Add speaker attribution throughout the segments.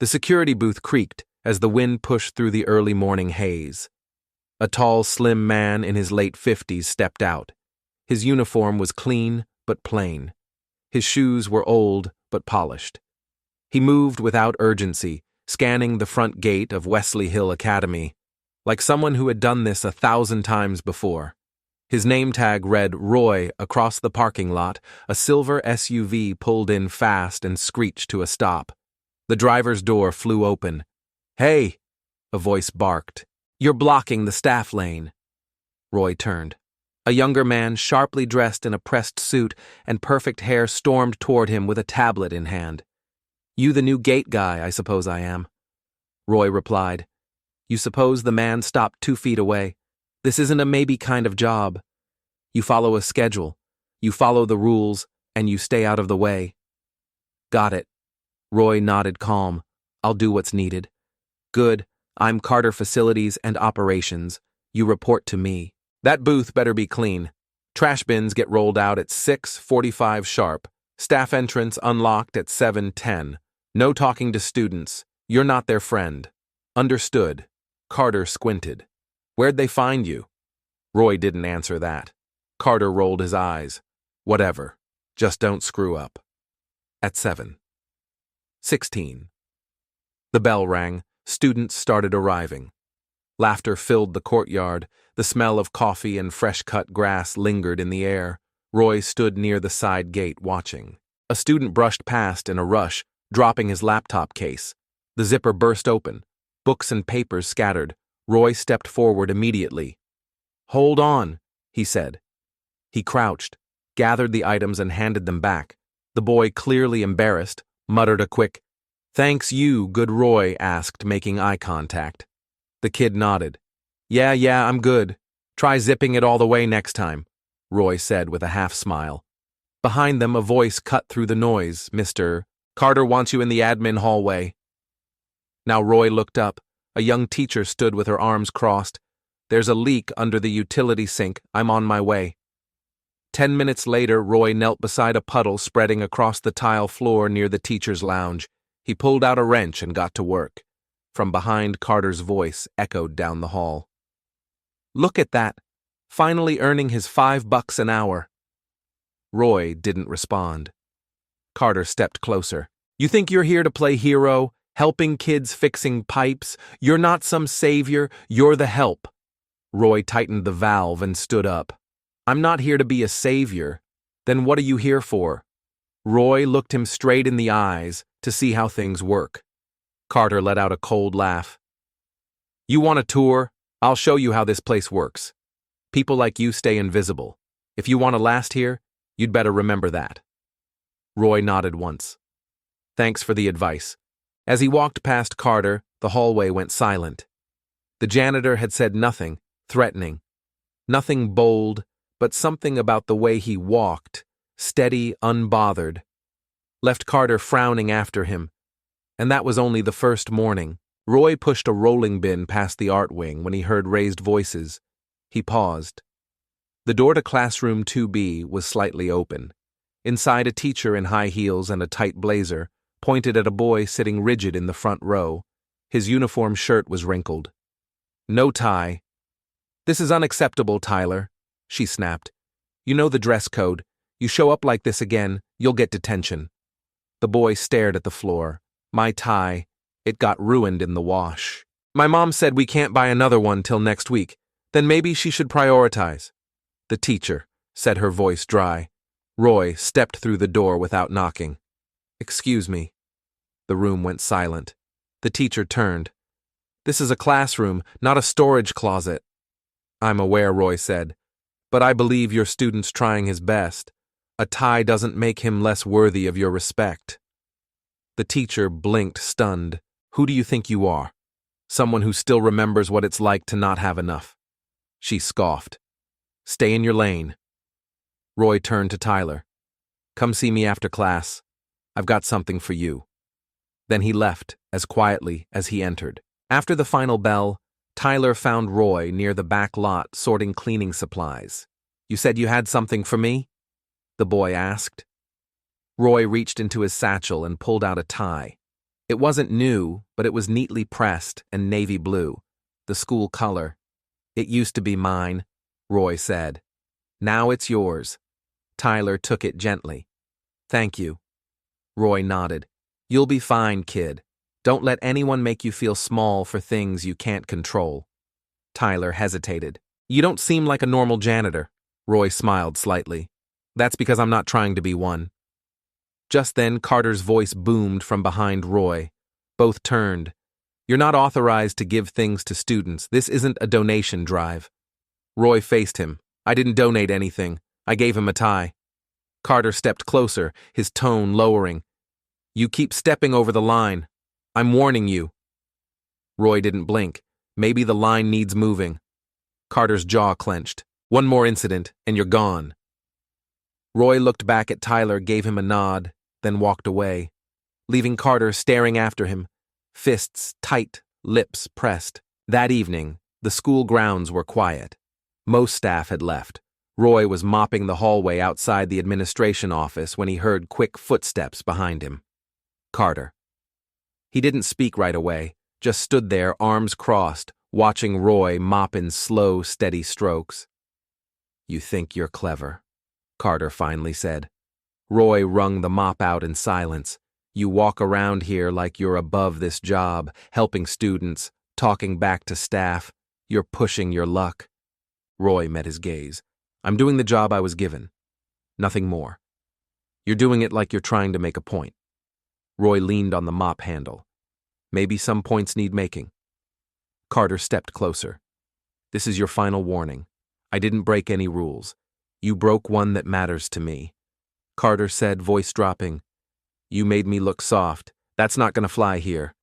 Speaker 1: The security booth creaked as the wind pushed through the early morning haze. A tall, slim man in his late 50s stepped out. His uniform was clean but plain. His shoes were old but polished. He moved without urgency, scanning the front gate of Wesley Hill Academy, like someone who had done this 1,000 times before. His name tag read Roy across the parking lot. A silver SUV pulled in fast and screeched to a stop. The driver's door flew open. "Hey!" a voice barked. "You're blocking the staff lane." Roy turned. A younger man, sharply dressed in a pressed suit and perfect hair, stormed toward him with a tablet in hand. "You the new gate guy, I suppose I am." Roy replied. "You suppose the man stopped 2 feet away? This isn't a maybe kind of job. You follow a schedule, you follow the rules, and you stay out of the way." "Got it." Roy nodded calm. "I'll do what's needed." "Good. I'm Carter Facilities and Operations. You report to me. That booth better be clean. Trash bins get rolled out at 6:45 sharp. Staff entrance unlocked at 7:10. No talking to students. You're not their friend." "Understood." Carter squinted. "Where'd they find you?" Roy didn't answer that. Carter rolled his eyes. "Whatever. Just don't screw up." At 7:16. The bell rang. Students started arriving. Laughter filled the courtyard. The smell of coffee and fresh-cut grass lingered in the air. Roy stood near the side gate watching. A student brushed past in a rush, dropping his laptop case. The zipper burst open. Books and papers scattered. Roy stepped forward immediately. "Hold on," he said. He crouched, gathered the items and handed them back. The boy, clearly embarrassed, muttered a quick, "Thanks you, good Roy," asked, making eye contact. The kid nodded. Yeah, I'm good. Try zipping it all the way next time," Roy said with a half-smile. Behind them, a voice cut through the noise. "Mr. Carter wants you in the admin hallway." Now Roy looked up. A young teacher stood with her arms crossed. "There's a leak under the utility sink. I'm on my way." 10 minutes later, Roy knelt beside a puddle spreading across the tile floor near the teacher's lounge. He pulled out a wrench and got to work. From behind, Carter's voice echoed down the hall. "Look at that. Finally earning his $5 an hour." Roy didn't respond. Carter stepped closer. "You think you're here to play hero, helping kids fixing pipes? You're not some savior, you're the help." Roy tightened the valve and stood up. "I'm not here to be a savior. Then what are you here for?" Roy looked him straight in the eyes to see how things work. Carter let out a cold laugh. "You want a tour? I'll show you how this place works. People like you stay invisible. If you want to last here, you'd better remember that." Roy nodded once. "Thanks for the advice." As he walked past Carter, the hallway went silent. The janitor had said nothing threatening, nothing bold, but something about the way he walked, steady, unbothered, left Carter frowning after him. And that was only the first morning. Roy pushed a rolling bin past the art wing when he heard raised voices. He paused. The door to classroom 2B was slightly open. Inside, a teacher in high heels and a tight blazer pointed at a boy sitting rigid in the front row. His uniform shirt was wrinkled. "No tie." "This is unacceptable, Tyler," she snapped. "You know the dress code. You show up like this again, you'll get detention." The boy stared at the floor. "My tie. It got ruined in the wash. My mom said we can't buy another one till next week. Then maybe she should prioritize." "The teacher," said her voice dry. Roy stepped through the door without knocking. "Excuse me." The room went silent. The teacher turned. "This is a classroom, not a storage closet." "I'm aware," Roy said, "but I believe your student's trying his best. A tie doesn't make him less worthy of your respect." The teacher blinked, stunned. "Who do you think you are? Someone who still remembers what it's like to not have enough?" She scoffed. "Stay in your lane." Roy turned to Tyler. "Come see me after class. I've got something for you." Then he left, as quietly as he entered. After the final bell, Tyler found Roy near the back lot sorting cleaning supplies. "You said you had something for me?" the boy asked. Roy reached into his satchel and pulled out a tie. It wasn't new, but it was neatly pressed and navy blue, the school color. "It used to be mine," Roy said. "Now it's yours." Tyler took it gently. "Thank you." Roy nodded. "You'll be fine, kid. Don't let anyone make you feel small for things you can't control." Tyler hesitated. "You don't seem like a normal janitor." Roy smiled slightly. "That's because I'm not trying to be one." Just then, Carter's voice boomed from behind Roy. Both turned. "You're not authorized to give things to students. This isn't a donation drive." Roy faced him. "I didn't donate anything. I gave him a tie." Carter stepped closer, his tone lowering. "You keep stepping over the line. I'm warning you." Roy didn't blink. Maybe the line needs moving. Carter's jaw clenched. "One more incident, and you're gone." Roy looked back at Tyler, gave him a nod, then walked away, leaving Carter staring after him, fists tight, lips pressed. That evening, the school grounds were quiet. Most staff had left. Roy was mopping the hallway outside the administration office when he heard quick footsteps behind him. Carter. He didn't speak right away, just stood there, arms crossed, watching Roy mop in slow, steady strokes. "You think you're clever," Carter finally said. Roy wrung the mop out in silence. "You walk around here like you're above this job, helping students, talking back to staff. You're pushing your luck." Roy met his gaze. "I'm doing the job I was given. Nothing more. You're doing it like you're trying to make a point." Roy leaned on the mop handle. "Maybe some points need making." Carter stepped closer. "This is your final warning. I didn't break any rules. You broke one that matters to me." Carter said, voice dropping. "You made me look soft. That's not gonna fly here."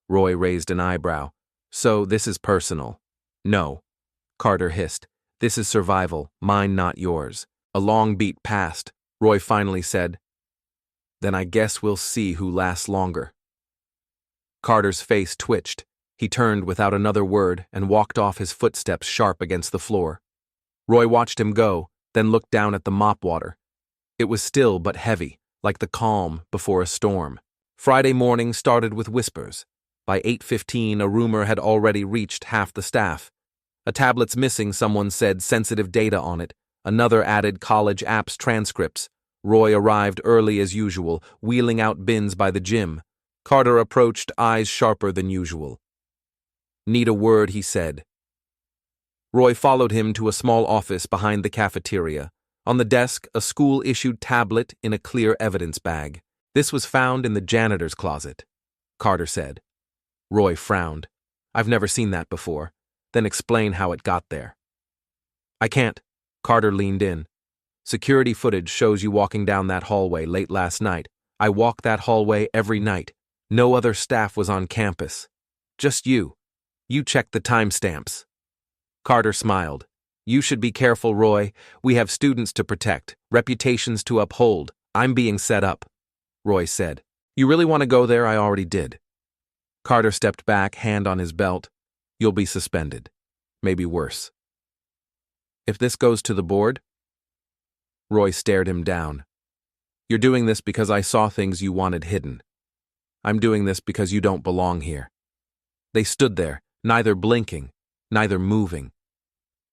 Speaker 1: Roy raised an eyebrow. "So this is personal." "No." Carter hissed. "This is survival, mine, not yours." A long beat passed. Roy finally said, "Then I guess we'll see who lasts longer." Carter's face twitched. He turned without another word and walked off, his footsteps sharp against the floor. Roy watched him go, then looked down at the mop water. It was still but heavy, like the calm before a storm. Friday morning started with whispers. By 8:15, a rumor had already reached half the staff. A tablet's missing, someone said, sensitive data on it. Another added college apps transcripts. Roy arrived early as usual, wheeling out bins by the gym. Carter approached, eyes sharper than usual. "Need a word," he said. Roy followed him to a small office behind the cafeteria. On the desk, a school-issued tablet in a clear evidence bag. "This was found in the janitor's closet," Carter said. Roy frowned. "I've never seen that before." "Then explain how it got there." "I can't." Carter leaned in. "Security footage shows you walking down that hallway late last night. I walk that hallway every night. No other staff was on campus. Just you. You checked the timestamps." Carter smiled. "You should be careful, Roy. We have students to protect, reputations to uphold. I'm being set up." Roy said. "You really want to go there? I already did." Carter stepped back, hand on his belt. "You'll be suspended. Maybe worse." "If this goes to the board?" Roy stared him down. "You're doing this because I saw things you wanted hidden. I'm doing this because you don't belong here." They stood there, neither blinking, neither moving.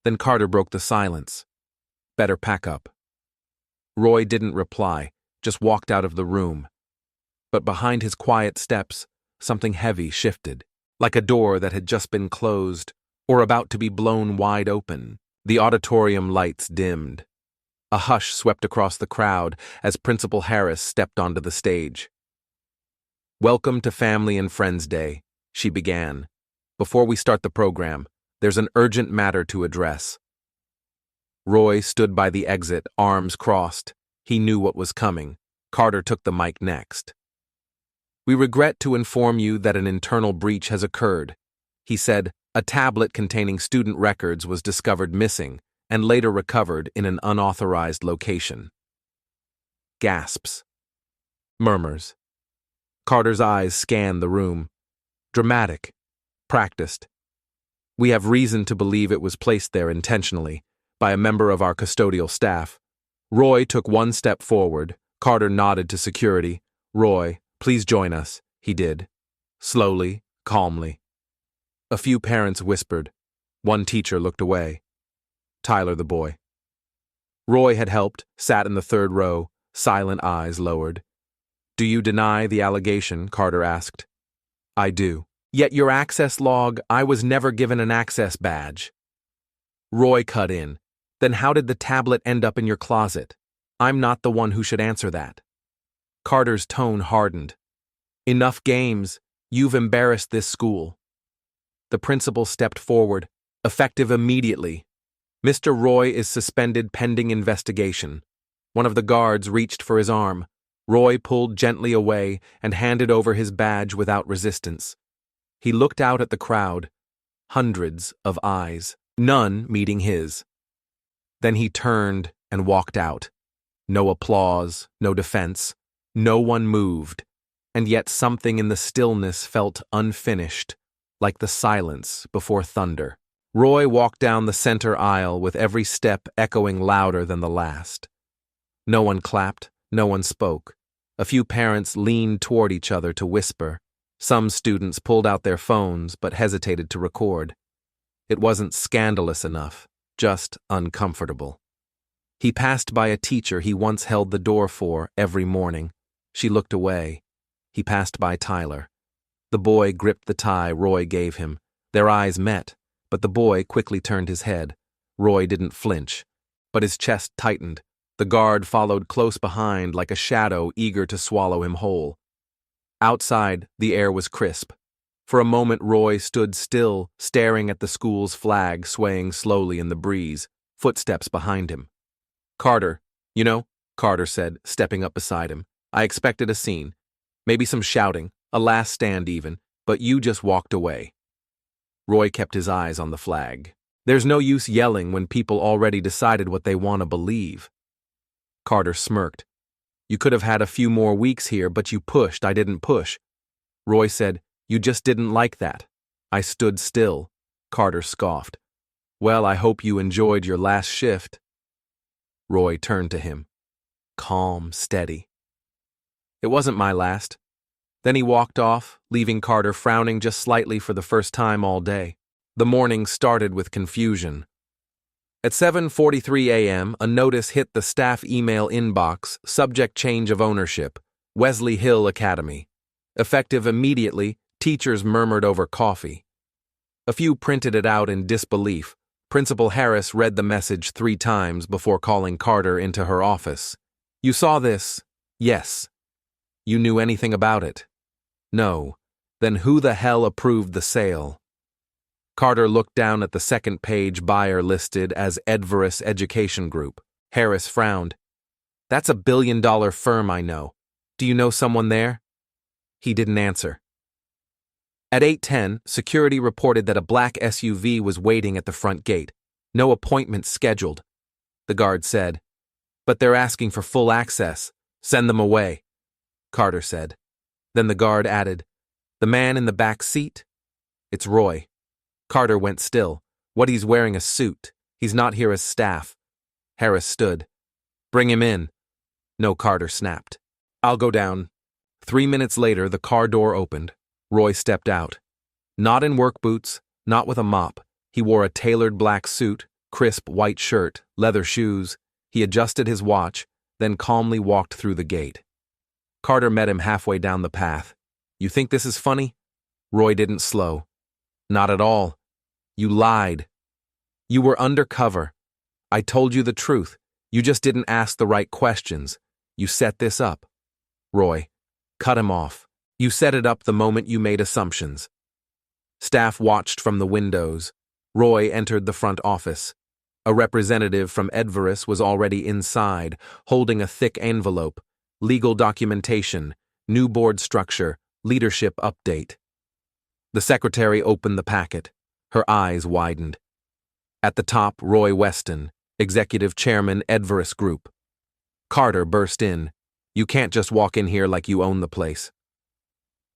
Speaker 1: Then Carter broke the silence. "Better pack up." Roy didn't reply, just walked out of the room. But behind his quiet steps, something heavy shifted, like a door that had just been closed or about to be blown wide open. The auditorium lights dimmed. A hush swept across the crowd as Principal Harris stepped onto the stage. "Welcome to Family and Friends Day," she began. "Before we start the program, there's an urgent matter to address." Roy stood by the exit, arms crossed. He knew what was coming. Carter took the mic next. "We regret to inform you that an internal breach has occurred," he said. "A tablet containing student records was discovered missing and later recovered in an unauthorized location." Gasps. Murmurs. Carter's eyes scanned the room. Dramatic. Practiced. "We have reason to believe it was placed there intentionally by a member of our custodial staff." Roy took one step forward. Carter nodded to security. "Roy, please join us. He did. Slowly, calmly. A few parents whispered. One teacher looked away. Tyler, the boy. Roy had helped, sat in the third row, silent eyes lowered. Do you deny the allegation? Carter asked. I do. Yet your access log, I was never given an access badge. Roy cut in. Then how did the tablet end up in your closet? I'm not the one who should answer that. Carter's tone hardened. Enough games. You've embarrassed this school. The principal stepped forward, effective immediately. Mr. Roy is suspended pending investigation. One of the guards reached for his arm. Roy pulled gently away and handed over his badge without resistance. He looked out at the crowd. Hundreds of eyes, none meeting his. Then he turned and walked out. No applause, no defense. No one moved. And yet something in the stillness felt unfinished, like the silence before thunder. Roy walked down the center aisle with every step echoing louder than the last. No one clapped, no one spoke. A few parents leaned toward each other to whisper. Some students pulled out their phones but hesitated to record. It wasn't scandalous enough, just uncomfortable. He passed by a teacher he once held the door for every morning. She looked away. He passed by Tyler. The boy gripped the tie Roy gave him. Their eyes met, but the boy quickly turned his head. Roy didn't flinch, but his chest tightened. The guard followed close behind like a shadow eager to swallow him whole. Outside, the air was crisp. For a moment, Roy stood still, staring at the school's flag swaying slowly in the breeze, footsteps behind him. Carter, you know, Carter said, stepping up beside him. I expected a scene. Maybe some shouting, a last stand even, but you just walked away. Roy kept his eyes on the flag. There's no use yelling when people already decided what they want to believe. Carter smirked. You could have had a few more weeks here, but you pushed, I didn't push. Roy said, you just didn't like that. I stood still. Carter scoffed. Well, I hope you enjoyed your last shift. Roy turned to him. Calm, steady. It wasn't my last. Then he walked off, leaving Carter frowning just slightly for the first time all day. The morning started with confusion. At 7:43 a.m., a notice hit the staff email inbox, subject change of ownership, Wesley Hill Academy. Effective immediately, teachers murmured over coffee. A few printed it out in disbelief. Principal Harris read the message 3 times before calling Carter into her office. You saw this? Yes. You knew anything about it? No. Then who the hell approved the sale? Carter looked down at the second page buyer listed as Edvarus Education Group. Harris frowned. That's a billion-dollar firm I know. Do you know someone there? He didn't answer. At 8:10, security reported that a black SUV was waiting at the front gate. No appointment scheduled. The guard said, But they're asking for full access. Send them away. Carter said. Then the guard added, The man in the back seat? It's Roy. Carter went still. What, he's wearing a suit. He's not here as staff. Harris stood. Bring him in. No, Carter snapped. I'll go down. 3 minutes later, the car door opened. Roy stepped out. Not in work boots, not with a mop. He wore a tailored black suit, crisp white shirt, leather shoes. He adjusted his watch, then calmly walked through the gate. Carter met him halfway down the path. You think this is funny? Roy didn't slow. Not at all. You lied. You were undercover. I told you the truth. You just didn't ask the right questions. You set this up. Roy, cut him off. You set it up the moment you made assumptions. Staff watched from the windows. Roy entered the front office. A representative from Edvarus was already inside, holding a thick envelope. Legal documentation, new board structure, leadership update. The secretary opened the packet. Her eyes widened. At the top, Roy Weston, Executive Chairman, Edvarus Group. Carter burst in. You can't just walk in here like you own the place.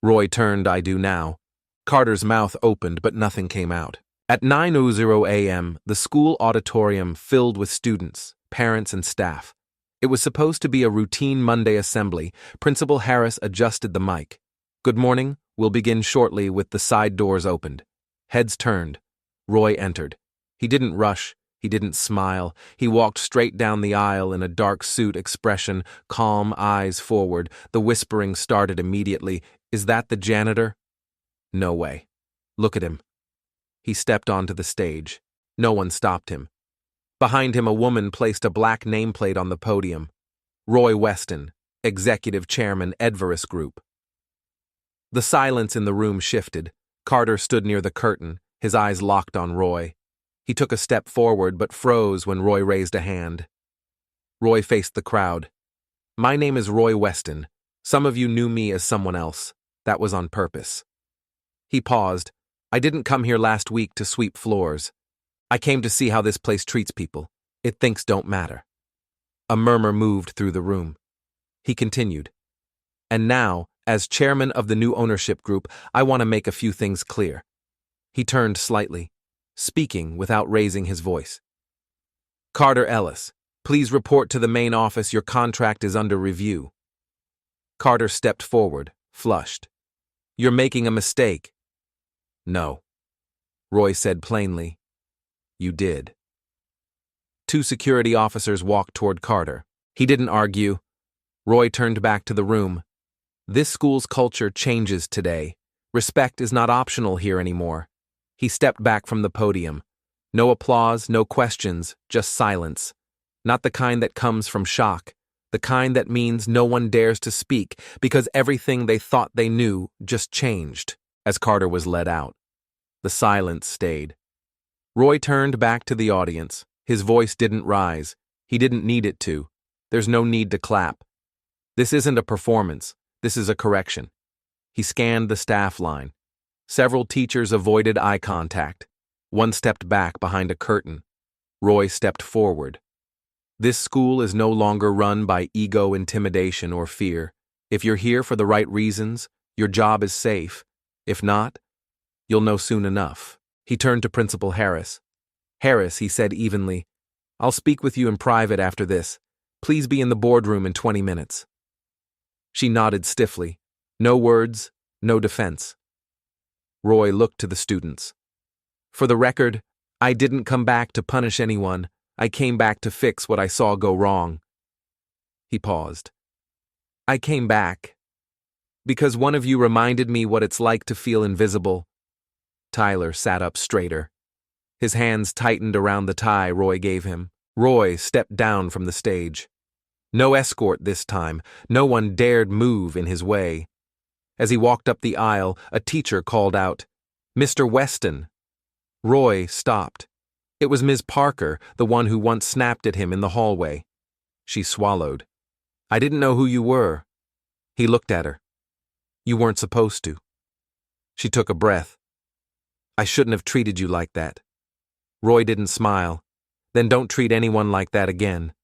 Speaker 1: Roy turned, I do now. Carter's mouth opened, but nothing came out. At 9:00 a.m., the school auditorium filled with students, parents, and staff. It was supposed to be a routine Monday assembly. Principal Harris adjusted the mic. Good morning. We'll begin shortly with the side doors opened. Heads turned. Roy entered. He didn't rush. He didn't smile. He walked straight down the aisle in a dark suit expression, calm eyes forward. The whispering started immediately. Is that the janitor? No way. Look at him. He stepped onto the stage. No one stopped him. Behind him, a woman placed a black nameplate on the podium. Roy Weston, Executive Chairman, Edverus Group. The silence in the room shifted. Carter stood near the curtain, his eyes locked on Roy. He took a step forward but froze when Roy raised a hand. Roy faced the crowd. My name is Roy Weston. Some of you knew me as someone else. That was on purpose. He paused. I didn't come here last week to sweep floors. I came to see how this place treats people. It thinks don't matter. A murmur moved through the room. He continued. And now, as chairman of the new ownership group, I want to make a few things clear. He turned slightly, speaking without raising his voice. Carter Ellis, please report to the main office. Your contract is under review. Carter stepped forward, flushed. You're making a mistake. No. Roy said plainly. You did. Two security officers walked toward Carter. He didn't argue. Roy turned back to the room. This school's culture changes today. Respect is not optional here anymore. He stepped back from the podium. No applause, no questions, just silence. Not the kind that comes from shock. The kind that means no one dares to speak because everything they thought they knew just changed as Carter was led out. The silence stayed. Roy turned back to the audience. His voice didn't rise. He didn't need it to. There's no need to clap. This isn't a performance. This is a correction. He scanned the staff line. Several teachers avoided eye contact. One stepped back behind a curtain. Roy stepped forward. This school is no longer run by ego, intimidation, or fear. If you're here for the right reasons, your job is safe. If not, you'll know soon enough. He turned to Principal Harris. Harris, he said evenly, I'll speak with you in private after this. Please be in the boardroom in 20 minutes. She nodded stiffly. No words, no defense. Roy looked to the students. For the record, I didn't come back to punish anyone. I came back to fix what I saw go wrong. He paused. I came back because one of you reminded me what it's like to feel invisible. Tyler sat up straighter. His hands tightened around the tie Roy gave him. Roy stepped down from the stage. No escort this time. No one dared move in his way. As he walked up the aisle, a teacher called out, Mr. Weston. Roy stopped. It was Ms. Parker, the one who once snapped at him in the hallway. She swallowed. I didn't know who you were. He looked at her. You weren't supposed to. She took a breath. I shouldn't have treated you like that. Roy didn't smile. Then don't treat anyone like that again.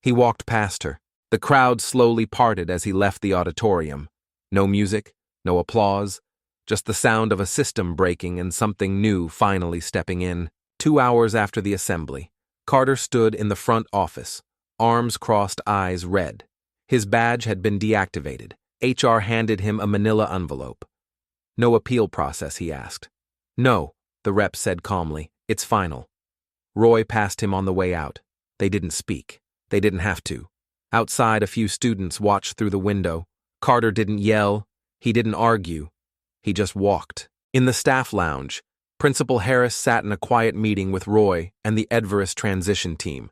Speaker 1: He walked past her. The crowd slowly parted as he left the auditorium. No music, no applause, just the sound of a system breaking and something new finally stepping in. 2 hours after the assembly, Carter stood in the front office, arms crossed, eyes red. His badge had been deactivated. HR handed him a manila envelope. No appeal process, he asked. No, the rep said calmly. It's final. Roy passed him on the way out. They didn't speak. They didn't have to. Outside, a few students watched through the window. Carter didn't yell. He didn't argue. He just walked. In the staff lounge, Principal Harris sat in a quiet meeting with Roy and the Edverus transition team.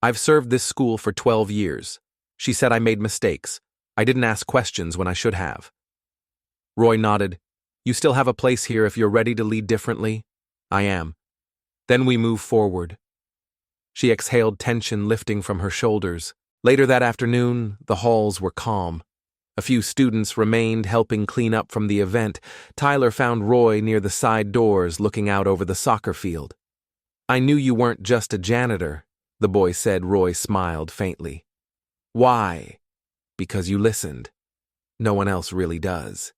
Speaker 1: I've served this school for 12 years. She said I made mistakes. I didn't ask questions when I should have. Roy nodded. You still have a place here if you're ready to lead differently? I am. Then we move forward. She exhaled, tension lifting from her shoulders. Later that afternoon, the halls were calm. A few students remained helping clean up from the event. Tyler found Roy near the side doors looking out over the soccer field. I knew you weren't just a janitor, the boy said. Roy smiled faintly. Why? Because you listened. No one else really does.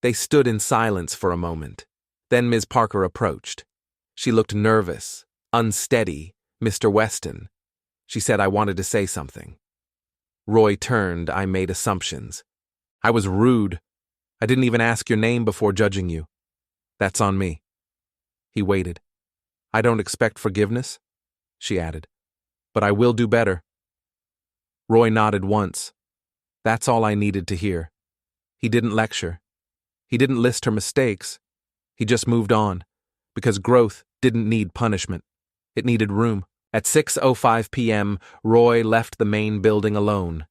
Speaker 1: They stood in silence for a moment. Then Ms. Parker approached. She looked nervous, unsteady. Mr. Weston. She said I wanted to say something. Roy turned. I made assumptions. I was rude. I didn't even ask your name before judging you. That's on me." He waited. "I don't expect forgiveness," she added, "but I will do better." Roy nodded once. That's all I needed to hear. He didn't lecture. He didn't list her mistakes. He just moved on, because growth didn't need punishment. It needed room. At 6:05 p.m., Roy left the main building alone.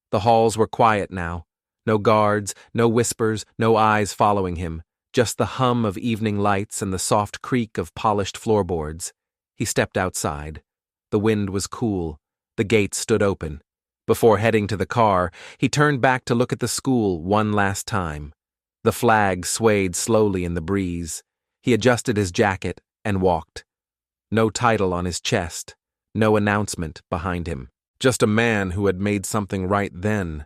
Speaker 1: The halls were quiet now. No guards, no whispers, no eyes following him, just the hum of evening lights and the soft creak of polished floorboards. He stepped outside. The wind was cool. The gates stood open. Before heading to the car, he turned back to look at the school one last time. The flag swayed slowly in the breeze. He adjusted his jacket and walked. No title on his chest, no announcement behind him. Just a man who had made something right then.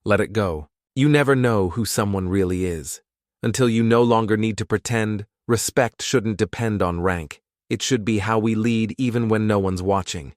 Speaker 1: Let it go. You never know who someone really is. Until you no longer need to pretend, respect shouldn't depend on rank. It should be how we lead even when no one's watching.